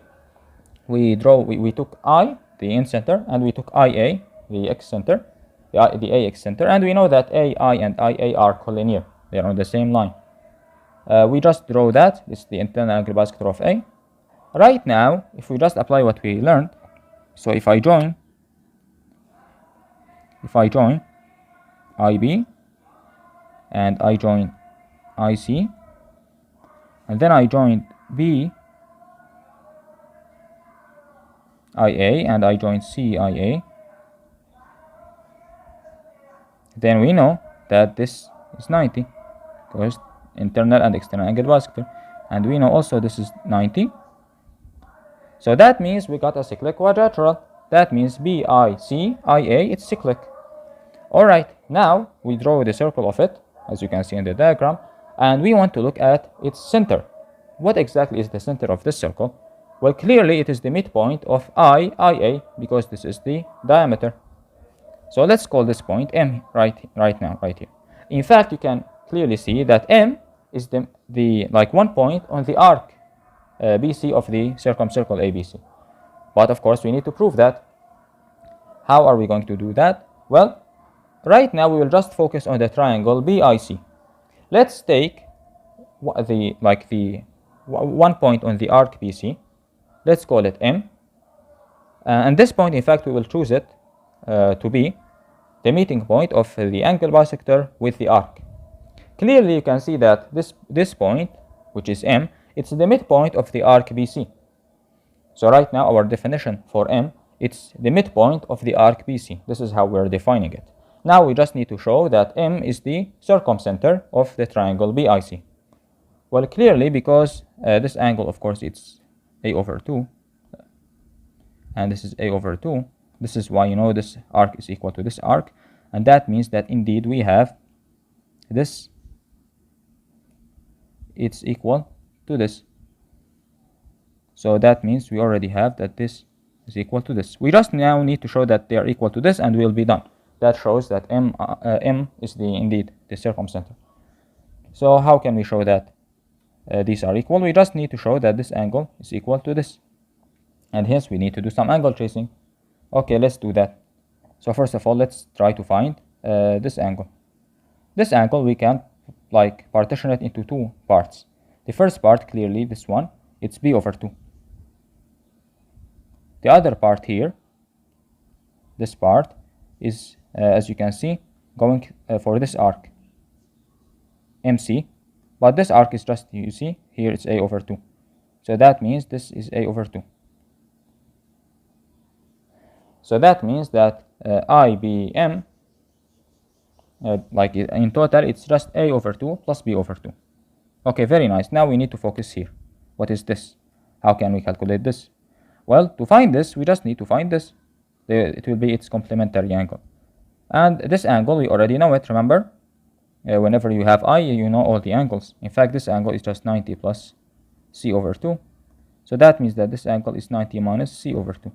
We took I, the incenter, and we took IA, the excenter, the A excenter, and we know that AI and IA are collinear. They are on the same line. We just draw that. This is the internal angle bisector of A. Right now, if we just apply what we learned, so if I join IB and I join IC, and then I join BIA and I join CIA, then we know that this is 90 because internal and external angle bisector, and we know also this is 90. So that means we got a cyclic quadrilateral. That means BICIA, it's cyclic. Alright, now we draw the circle of it, as you can see in the diagram, and we want to look at its center. What exactly is the center of this circle? Well, clearly it is the midpoint of IA, because this is the diameter. So let's call this point M right here. In fact, you can clearly see that M is the like one point on the arc BC of the circumcircle ABC. But of course, we need to prove that. How are we going to do that? Well, right now we will just focus on the triangle BIC. Let's take the one point on the arc BC. Let's call it M. And this point, in fact, we will choose it to be the meeting point of the angle bisector with the arc. Clearly, you can see that this point, which is M, it's the midpoint of the arc BC. So right now, our definition for M, it's the midpoint of the arc BC. This is how we're defining it. Now we just need to show that M is the circumcenter of the triangle BIC. Well, clearly, because this angle, of course, it's A over 2, and this is A over 2. This is why you know this arc is equal to this arc, and that means that indeed we have this, it's equal to this. So that means we already have that this is equal to this. We just now need to show that they are equal to this, and we'll be done. That shows that M is indeed the circumcenter. So how can we show that these are equal? We just need to show that this angle is equal to this, and hence we need to do some angle tracing. Okay, let's do that. So first of all, let's try to find this angle. This angle, we can like partition it into two parts. The first part, clearly this one, it's B over 2. The other part here, this part, is as you can see, going for this arc, MC, but this arc is just, you see, here it's A over 2. So that means this is A over 2. So that means that IBM, like in total, it's just A over 2 plus B over 2. Okay, very nice. Now we need to focus here. What is this? How can we calculate this? Well, to find this, we just need to find this. It will be its complementary angle. And this angle, we already know it, remember? Whenever you have I, you know all the angles. In fact, this angle is just 90 plus C over 2. So that means that this angle is 90 minus C over 2.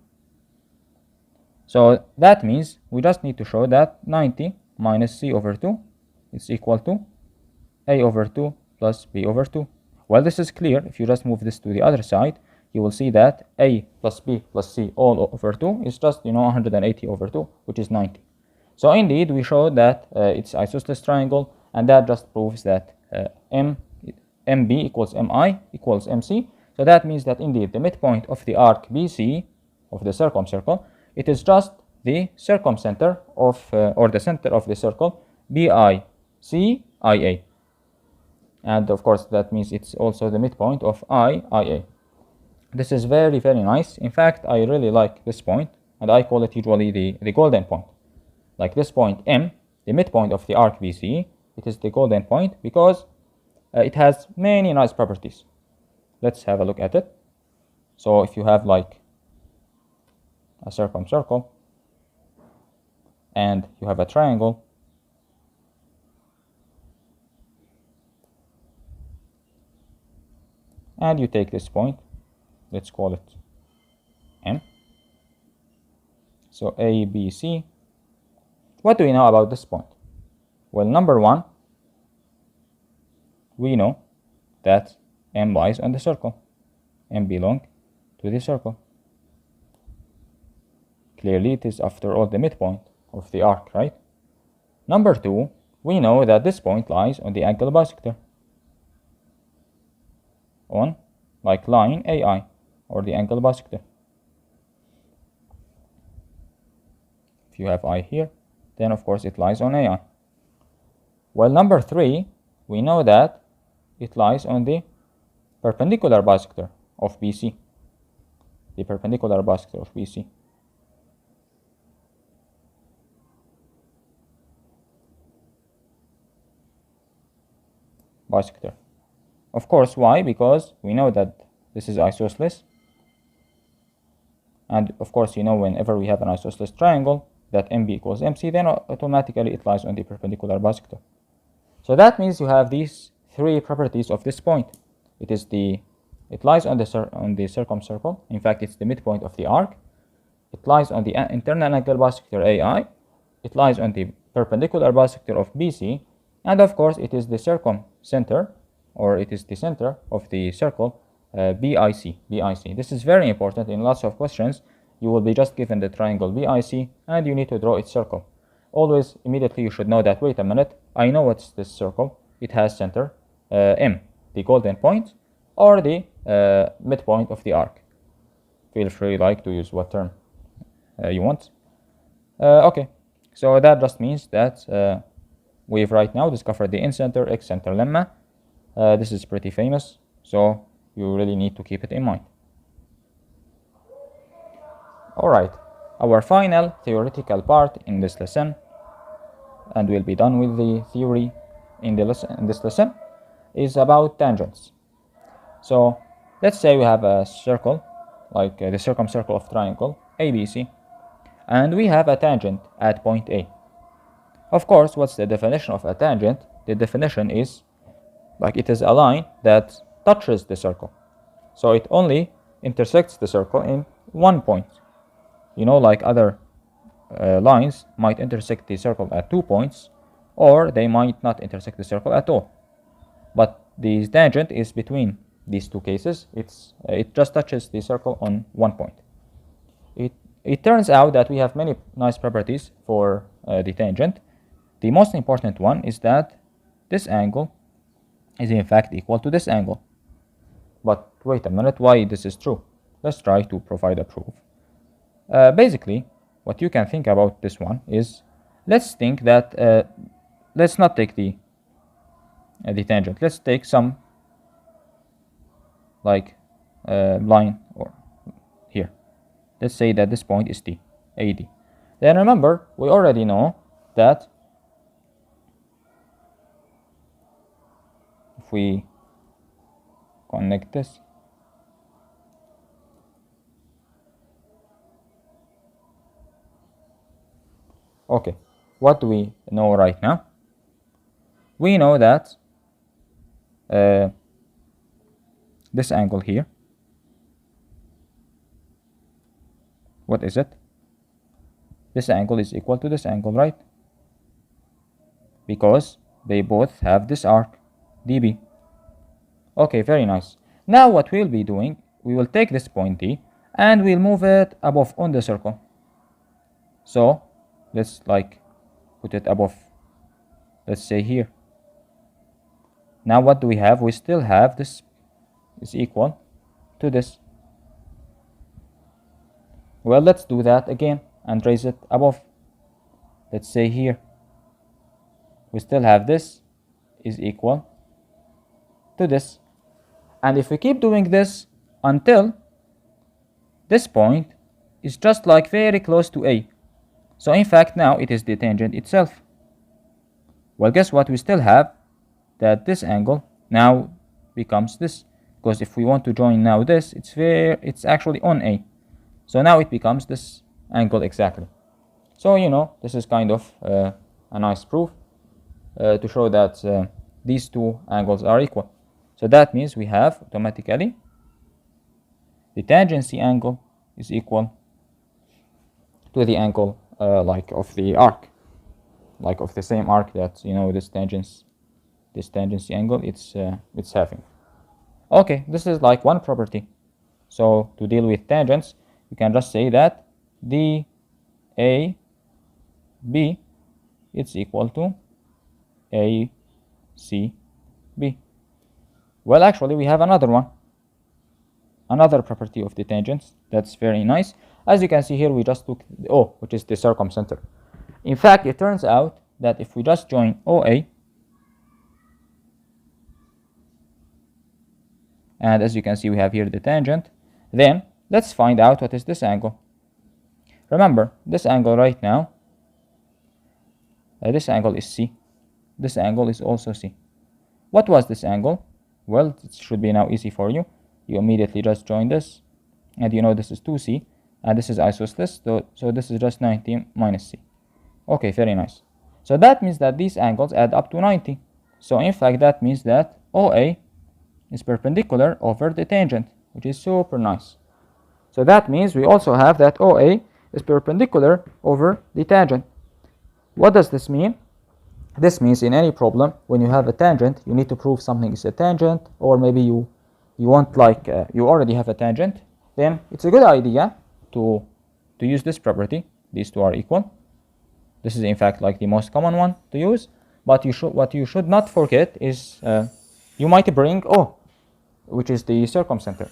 So that means we just need to show that 90 minus C over 2 is equal to A over 2 plus B over 2. Well, this is clear. If you just move this to the other side, you will see that A plus B plus C all over 2 is just, 180 over 2, which is 90. So indeed, we showed that it's isosceles triangle, and that just proves that MB equals MI equals MC. So that means that indeed the midpoint of the arc BC of the circumcircle, it is just the circumcenter of, or the center of the circle BICIA. and of course that means it's also the midpoint of IA. This is very, very nice. In fact, I really like this point, and I call it usually the golden point. Like this point M, the midpoint of the arc BC, it is the golden point because it has many nice properties. Let's have a look at it. So if you have like a circumcircle and you have a triangle, and you take this point, let's call it M. So A, B, C. What do we know about this point? Well, number one, we know that M lies on the circle. M belongs to the circle. Clearly, it is after all the midpoint of the arc, right? Number two, we know that this point lies on the angle bisector, on like line AI, or the angle bisector. If you have I here, then of course it lies on AI. Well, number three, we know that it lies on the perpendicular bisector of BC. The perpendicular bisector of BC. Bisector. Of course, why? Because we know that this is isosceles. And of course, you know, whenever we have an isosceles triangle, that MB equals MC, then automatically it lies on the perpendicular bisector. So that means you have these three properties of this point. It lies on the circumcircle. In fact, it's the midpoint of the arc. It lies on the internal angle bisector AI. It lies on the perpendicular bisector of BC. And of course, it is the circumcenter, or it is the center of the circle, BIC. This is very important. In lots of questions, you will be just given the triangle BIC, and you need to draw its circle. Always, immediately, you should know that, wait a minute, I know what's this circle. It has center, M, the golden point, or the midpoint of the arc. Feel free to use what term you want. Okay, so that just means that we've right now discovered the Incenter, Excenter lemma. This is pretty famous, so you really need to keep it in mind. Alright, our final theoretical part in this lesson, and we'll be done with the theory in this lesson, is about tangents. So let's say we have a circle, like the circumcircle of triangle ABC, and we have a tangent at point A. Of course, what's the definition of a tangent? The definition is it is a line that touches the circle. So it only intersects the circle in one point. You know, like other lines might intersect the circle at 2 points, or they might not intersect the circle at all. But the tangent is between these two cases. It just touches the circle on 1 point. It turns out that we have many nice properties for the tangent. The most important one is that this angle is in fact equal to this angle. But wait a minute, why this is true? Let's try to provide a proof. Basically, what you can think about this one is, let's think that, let's not take the tangent. Let's take some line or here. Let's say that this point is T, AD. Then remember, we already know that if we connect this, okay, what do we know right now? We know that this angle here, what is it? This angle is equal to this angle, right? Because they both have this arc, dB. Okay, very nice. Now what we'll be doing, we will take this point D and we'll move it above on the circle. So let's put it above, let's say here. Now what do we have? We still have this is equal to this. Well, let's do that again and raise it above. Let's say here. We still have this is equal to this. And if we keep doing this until this point is just like very close to A. So in fact now it is the tangent itself. Well, guess what? We still have that this angle now becomes this, because if we want to join now this, it's actually on A. So now it becomes this angle exactly. So you know, this is kind of a nice proof to show that these two angles are equal. So that means we have automatically the tangency angle is equal to the angle like of the arc, like of the same arc that, you know, this tangency angle it's having. Okay, this is like one property. So to deal with tangents, you can just say that DAB it's equal to ACB. Well, actually we have another one, another property of the tangents that's very nice. As you can see here, we just took the O, which is the circumcenter. In fact, it turns out that if we just join OA, and as you can see we have here the tangent, then let's find out what is this angle. Remember, this angle right now, this angle is C. This angle is also C. What was this angle? Well, it should be now easy for you. You immediately just join this, and you know this is 2C, and this is isosceles, so this is just 90 minus C. Okay, very nice. So that means that these angles add up to 90. So in fact, that means that OA is perpendicular over the tangent, which is super nice. So that means we also have that OA is perpendicular over the tangent. What does this mean? This means in any problem, when you have a tangent, you need to prove something is a tangent, or maybe you want like you already have a tangent, then it's a good idea to use this property. These two are equal. This is in fact like the most common one to use, but what you should not forget is you might bring O, which is the circumcenter.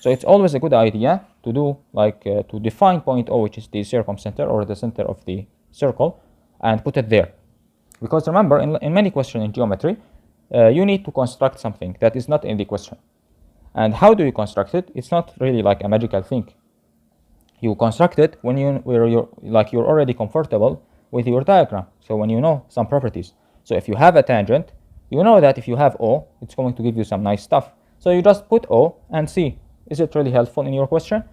So it's always a good idea to do like to define point O, which is the circumcenter or the center of the circle, and put it there. Because remember, in many questions in geometry, you need to construct something that is not in the question. And how do you construct it? It's not really like a magical thing. You construct it when you're already comfortable with your diagram. So when you know some properties. So if you have a tangent, you know that if you have O, it's going to give you some nice stuff. So you just put O and see, is it really helpful in your question?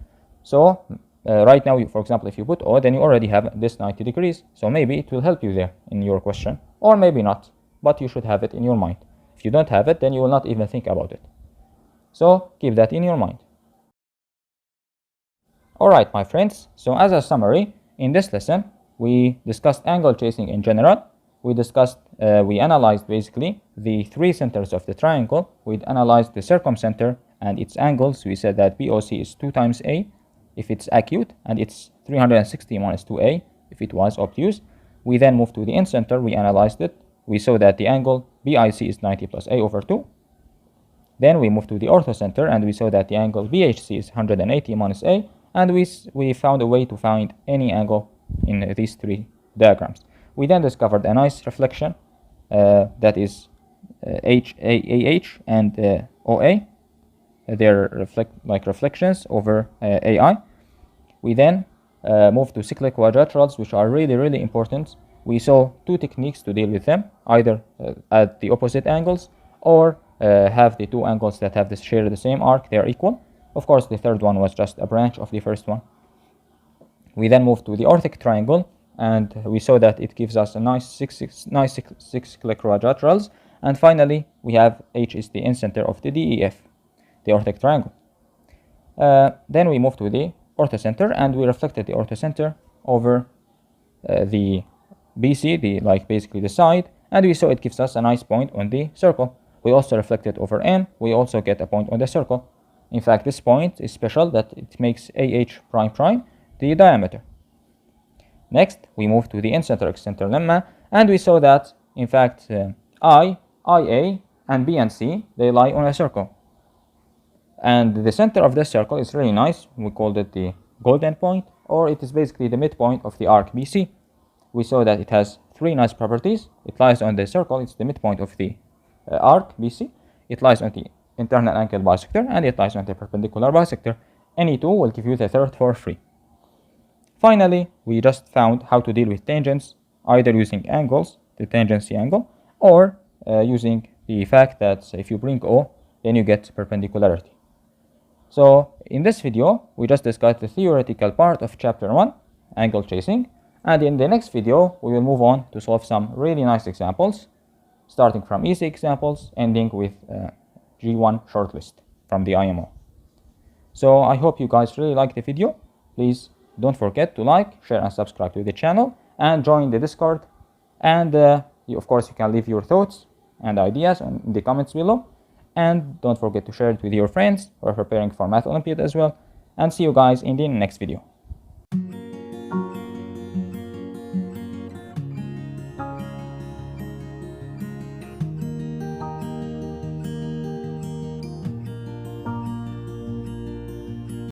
So right now, for example, if you put O, then you already have this 90 degrees. So maybe it will help you there in your question, or maybe not, but you should have it in your mind. If you don't have it, then you will not even think about it. So keep that in your mind. Alright, my friends, so as a summary, in this lesson, we discussed angle chasing in general. We analyzed basically the three centers of the triangle. We analyzed the circumcenter and its angles. We said that BOC is 2 times A if it's acute, and it's 360 minus 2A if it was obtuse. We then moved to the incenter. We analyzed it. We saw that the angle BIC is 90 plus A over 2. Then we moved to the orthocenter, and we saw that the angle BHC is 180 minus A, and we found a way to find any angle in these three diagrams. We then discovered a nice reflection that is HAAH and OA. They're reflections over AI. We then moved to cyclic quadrilaterals, which are really, really important. We saw two techniques to deal with them, either at the opposite angles or have the two angles that have share the same arc, they are equal. Of course, the third one was just a branch of the first one. We then moved to the Orthic Triangle, and we saw that it gives us a nice cyclic quadrilaterals. And finally, we have H is the incenter of the DEF, the Orthic Triangle. Then we moved to the Orthocenter, and we reflected the Orthocenter over the BC, basically the side, and we saw it gives us a nice point on the circle. We also reflect it over M. We also get a point on the circle. In fact, this point is special that it makes AH prime prime the diameter. Next, we move to the incenter excenter lemma, and we saw that in fact I, IA, and B and C, they lie on a circle. And the center of this circle is really nice. We called it the golden point, or it is basically the midpoint of the arc BC. We saw that it has three nice properties. It lies on the circle. It's the midpoint of the arc BC. it lies on the internal angle bisector, and it lies on the perpendicular bisector. Any two will give you the third for free. Finally, we just found how to deal with tangents, either using angles, the tangency angle, or using the fact that if you bring O, then you get perpendicularity. So in this video, we just discussed the theoretical part of chapter 1, angle chasing, and in the next video, we will move on to solve some really nice examples, starting from easy examples, ending with G1 shortlist from the IMO. So I hope you guys really liked the video. Please don't forget to like, share, and subscribe to the channel, and join the Discord. And of course, you can leave your thoughts and ideas in the comments below. And don't forget to share it with your friends who are preparing for Math Olympiad as well. And see you guys in the next video.